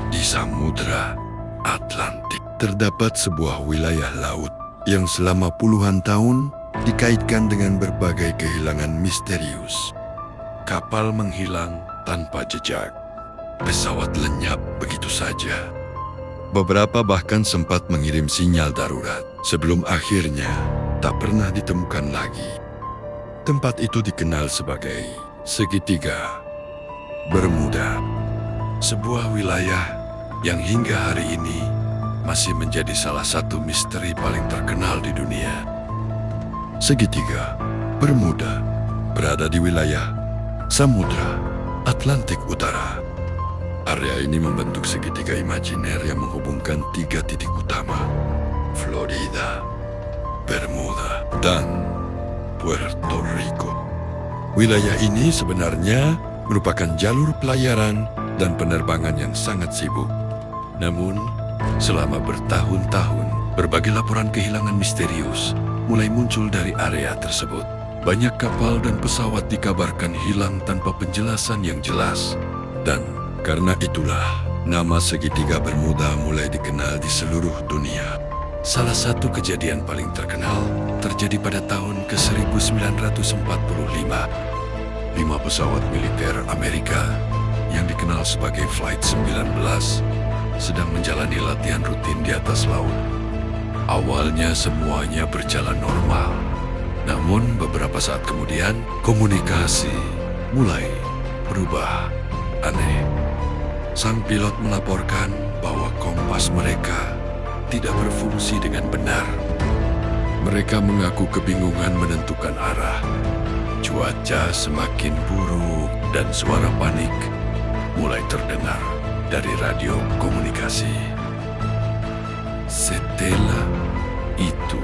Di Samudra Atlantik terdapat sebuah wilayah laut yang selama puluhan tahun dikaitkan dengan berbagai kehilangan misterius. Kapal menghilang tanpa jejak. Pesawat lenyap begitu saja. Beberapa bahkan sempat mengirim sinyal darurat sebelum akhirnya tak pernah ditemukan lagi. Tempat itu dikenal sebagai Segitiga Bermuda, sebuah wilayah yang hingga hari ini masih menjadi salah satu misteri paling terkenal di dunia. Segitiga Bermuda berada di wilayah Samudra Atlantik Utara. Area ini membentuk segitiga imajiner yang menghubungkan 3 titik utama: Florida, Bermuda, dan Puerto Rico. Wilayah ini sebenarnya merupakan jalur pelayaran dan penerbangan yang sangat sibuk. Namun, selama bertahun-tahun, berbagai laporan kehilangan misterius mulai muncul dari area tersebut. Banyak kapal dan pesawat dikabarkan hilang tanpa penjelasan yang jelas. Dan karena itulah, nama Segitiga Bermuda mulai dikenal di seluruh dunia. Salah satu kejadian paling terkenal terjadi pada tahun ke-1945. 5 pesawat militer Amerika yang dikenal sebagai Flight 19 sedang menjalani latihan rutin di atas laut. Awalnya semuanya berjalan normal. Namun beberapa saat kemudian komunikasi mulai berubah aneh. Sang pilot melaporkan bahwa kompas mereka tidak berfungsi dengan benar. Mereka mengaku kebingungan menentukan arah. Cuaca semakin buruk dan suara panik mulai terdengar dari radio komunikasi. Setelah itu,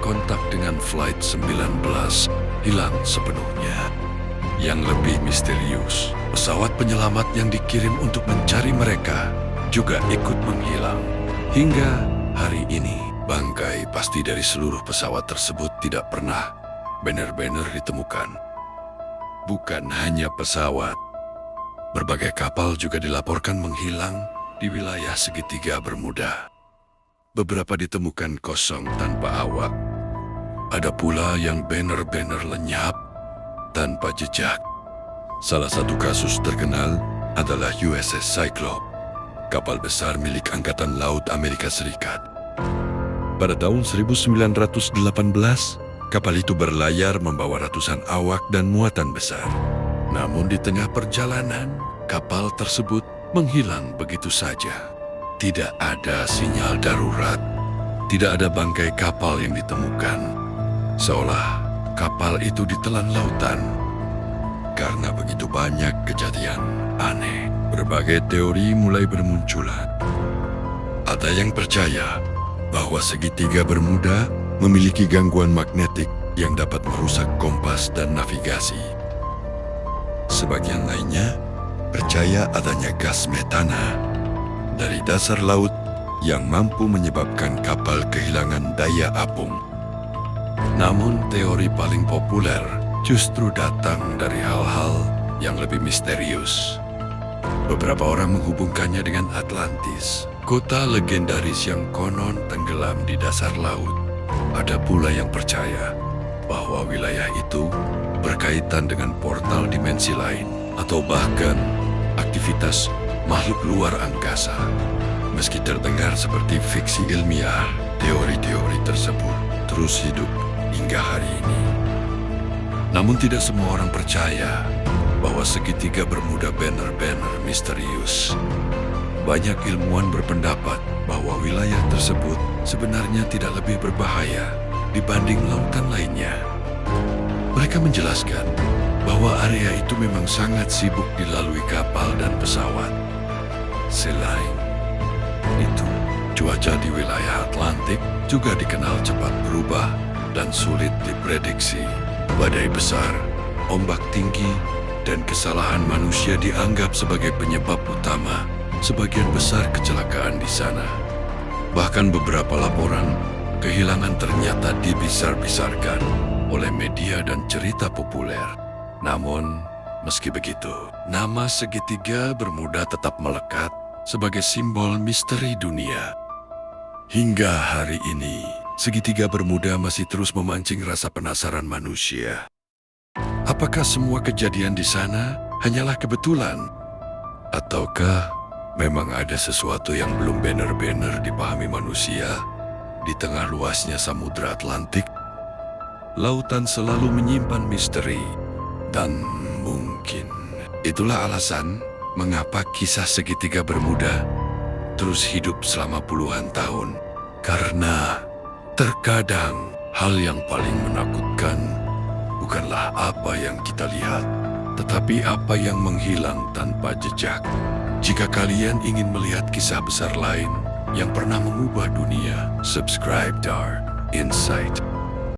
kontak dengan Flight 19 hilang sepenuhnya. Yang lebih misterius, pesawat penyelamat yang dikirim untuk mencari mereka juga ikut menghilang. Hingga hari ini, bangkai pasti dari seluruh pesawat tersebut tidak pernah benar-benar ditemukan. Bukan hanya pesawat, berbagai kapal juga dilaporkan menghilang di wilayah Segitiga Bermuda. Beberapa ditemukan kosong tanpa awak. Ada pula yang benar-benar lenyap tanpa jejak. Salah satu kasus terkenal adalah USS Cyclops, kapal besar milik Angkatan Laut Amerika Serikat. Pada tahun 1918, kapal itu berlayar membawa ratusan awak dan muatan besar. Namun di tengah perjalanan, kapal tersebut menghilang begitu saja. Tidak ada sinyal darurat, tidak ada bangkai kapal yang ditemukan. Seolah kapal itu ditelan lautan. Karena begitu banyak kejadian aneh, berbagai teori mulai bermunculan. Ada yang percaya bahwa Segitiga Bermuda memiliki gangguan magnetik yang dapat merusak kompas dan navigasi. Sebagian lainnya percaya adanya gas metana dari dasar laut yang mampu menyebabkan kapal kehilangan daya apung. Namun teori paling populer justru datang dari hal-hal yang lebih misterius. Beberapa orang menghubungkannya dengan Atlantis, kota legendaris yang konon tenggelam di dasar laut. Ada pula yang percaya bahwa wilayah itu berkaitan dengan portal dimensi lain atau bahkan aktivitas makhluk luar angkasa. Meski terdengar seperti fiksi ilmiah, teori-teori tersebut terus hidup hingga hari ini. Namun tidak semua orang percaya bahwa Segitiga Bermuda benar-benar misterius. Banyak ilmuwan berpendapat bahwa wilayah tersebut sebenarnya tidak lebih berbahaya dibanding lautan lainnya. Mereka menjelaskan bahwa area itu memang sangat sibuk dilalui kapal dan pesawat. Selain itu, cuaca di wilayah Atlantik juga dikenal cepat berubah dan sulit diprediksi. Badai besar, ombak tinggi, dan kesalahan manusia dianggap sebagai penyebab utama sebagian besar kecelakaan di sana. Bahkan beberapa laporan kehilangan ternyata dibesar-besarkan oleh media dan cerita populer. Namun, meski begitu, nama Segitiga Bermuda tetap melekat sebagai simbol misteri dunia. Hingga hari ini, segitiga Bermuda masih terus memancing rasa penasaran manusia. Apakah semua kejadian di sana hanyalah kebetulan? Ataukah memang ada sesuatu yang belum benar-benar dipahami manusia di tengah luasnya Samudra Atlantik? Lautan selalu menyimpan misteri, dan mungkin itulah alasan mengapa kisah segitiga Bermuda terus hidup selama puluhan tahun. Karena terkadang hal yang paling menakutkan bukanlah apa yang kita lihat, tetapi apa yang menghilang tanpa jejak. Jika kalian ingin melihat kisah besar lain yang pernah mengubah dunia, subscribe Dar Insight.